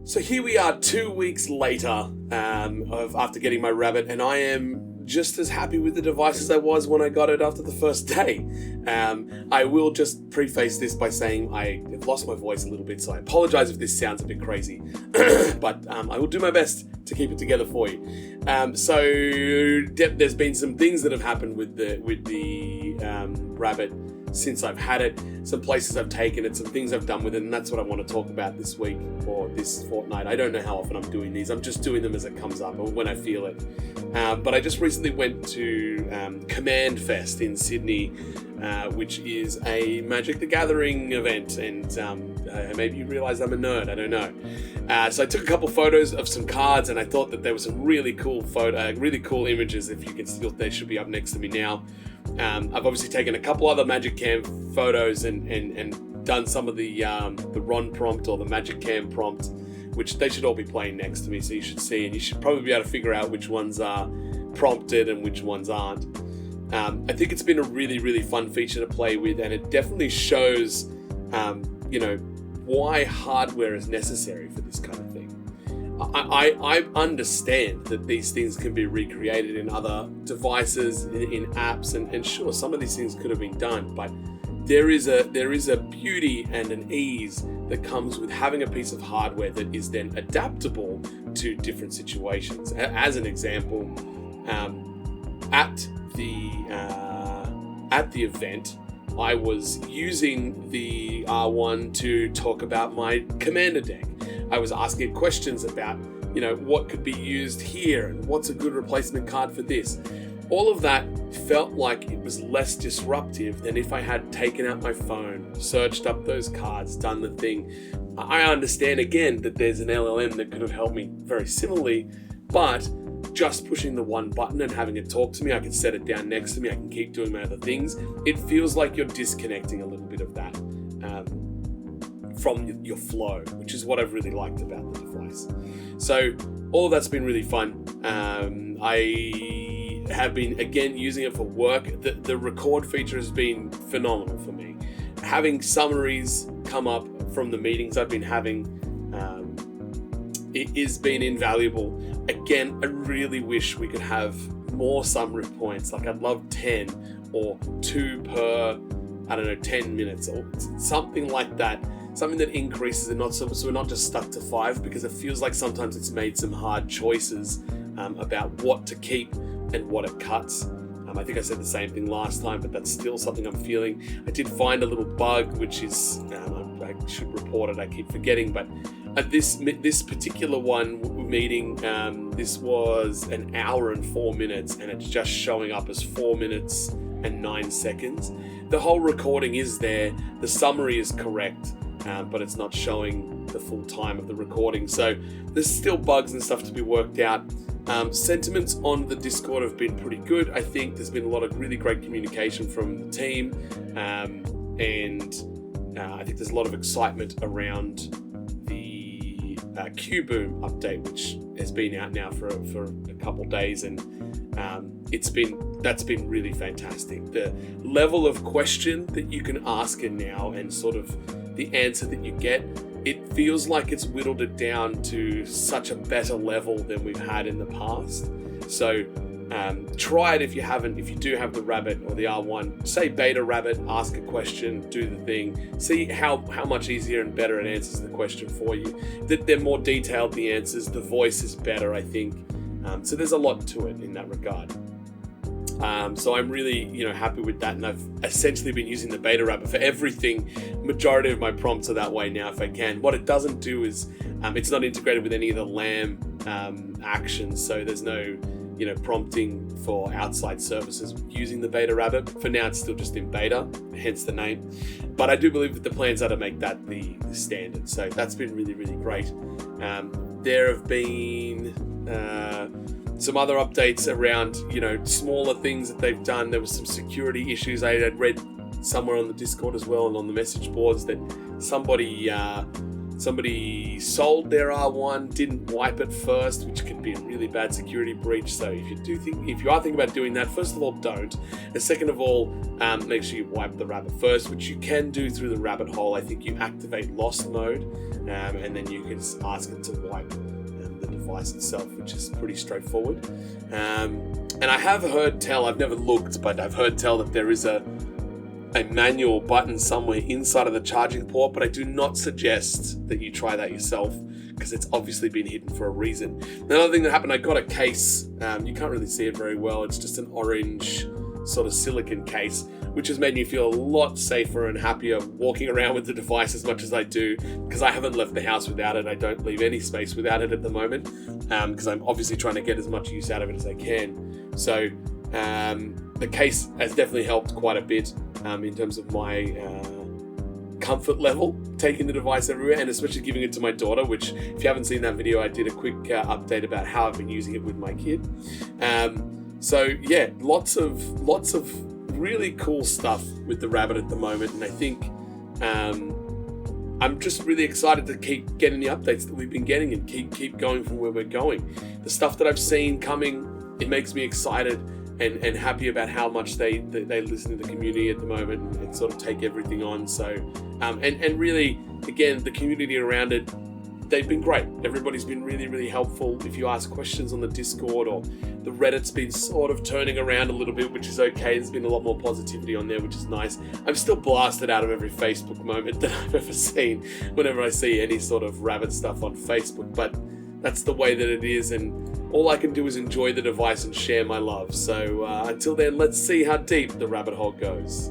So here we are 2 weeks later after getting my rabbit, and I am just as happy with the device as I was when I got it after the first day. I will just preface this by saying I have lost my voice a little bit, so I apologize if this sounds a bit crazy, but I will do my best to keep it together for you. There's been some things that have happened with the rabbit since I've had it, some places I've taken it, some things I've done with it, and that's what I want to talk about this week or this fortnight. I don't know how often I'm doing these. I'm just doing them as it comes up or when I feel it. But I just recently went to Command Fest in Sydney, which is a Magic the Gathering event, and maybe you realize I'm a nerd, I don't know. So I took a couple photos of some cards, and I thought that there were some really cool images. If you can still, they should be up next to me now. I've obviously taken a couple other Magic Cam photos and done some of the Ron prompt or the Magic Cam prompt, which they should all be playing next to me, so you should see, and you should probably be able to figure out which ones are prompted and which ones aren't. I think it's been a really, really fun feature to play with, and it definitely shows, why hardware is necessary for this kind of thing. I understand that these things can be recreated in other devices, in apps, and sure, some of these things could have been done, but there is a beauty and an ease that comes with having a piece of hardware that is then adaptable to different situations. As an example, at the event, I was using the R1 to talk about my commander deck. I was asking questions about, what could be used here and what's a good replacement card for this. All of that felt like it was less disruptive than if I had taken out my phone, searched up those cards, done the thing. I understand again that there's an LLM that could have helped me very similarly, but just pushing the one button and having it talk to me, I can set it down next to me, I can keep doing my other things. It feels like you're disconnecting a little bit of that from your flow, which is what I've really liked about the device. So all of that's been really fun. I have been, again, using it for work. The record feature has been phenomenal for me. Having summaries come up from the meetings I've been having, it has been invaluable. Again, I really wish we could have more summary points. Like, I'd love 10 or 2 per, 10 minutes or something like that. Something that increases and so we're not just stuck to 5, because it feels like sometimes it's made some hard choices about what to keep and what it cuts. I think I said the same thing last time, but that's still something I'm feeling. I did find a little bug, which is, I should report it, I keep forgetting, but at this particular meeting, this was an hour and 4 minutes, and it's just showing up as 4 minutes and 9 seconds. The whole recording is there, the summary is correct, but it's not showing the full time of the recording. So there's still bugs and stuff to be worked out. Sentiments on the Discord have been pretty good. I think there's been a lot of really great communication from the team, and I think there's a lot of excitement around the Q-Boom update, which has been out now for a couple days, and that's been really fantastic. The level of question that you can ask it now and sort of the answer that you get, it feels like it's whittled it down to such a better level than we've had in the past. So try it if you do have the Rabbit or the R1, say beta Rabbit, ask a question, do the thing, see how much easier and better it answers the question for you. That they're more detailed, the answers, the voice is better, I think. So there's a lot to it in that regard. So I'm really, happy with that, and I've essentially been using the beta Rabbit for everything. Majority of my prompts are that way now if I can. What it doesn't do is it's not integrated with any of the LAM actions, so there's no prompting for outside services using the beta Rabbit. For now, it's still just in beta, hence the name. But I do believe that the plans are to make that the standard. So that's been really, really great. There have been some other updates around, smaller things that they've done. There was some security issues. I had read somewhere on the Discord as well and on the message boards that somebody somebody sold their R1, didn't wipe it first, which could be a really bad security breach. So if you are thinking about doing that, first of all, don't. And second of all, make sure you wipe the rabbit first, which you can do through the rabbit hole. I think you activate lost mode, and then you can just ask it to wipe the device itself, which is pretty straightforward. And I have heard tell, I've never looked, but I've heard tell that there is a manual button somewhere inside of the charging port, but I do not suggest that you try that yourself, because it's obviously been hidden for a reason. Another thing that happened, I got a case, you can't really see it very well, it's just an orange sort of silicone case, which has made me feel a lot safer and happier walking around with the device as much as I do, because I haven't left the house without it. I don't leave any space without it at the moment, because I'm obviously trying to get as much use out of it as I can. So the case has definitely helped quite a bit in terms of my comfort level, taking the device everywhere, and especially giving it to my daughter, which, if you haven't seen that video, I did a quick update about how I've been using it with my kid. So yeah, lots of really cool stuff with the Rabbit at the moment, and I think I'm just really excited to keep getting the updates that we've been getting and keep going from where we're going. The stuff that I've seen coming, it makes me excited and happy about how much they listen to the community at the moment and sort of take everything on. So and really, again, the community around it, they've been great. Everybody's been really, really helpful. If you ask questions on the Discord, or the Reddit's been sort of turning around a little bit, which is okay. There's been a lot more positivity on there, which is nice. I'm still blasted out of every Facebook moment that I've ever seen whenever I see any sort of Rabbit stuff on Facebook, but that's the way that it is, and all I can do is enjoy the device and share my love. So until then, let's see how deep the rabbit hole goes.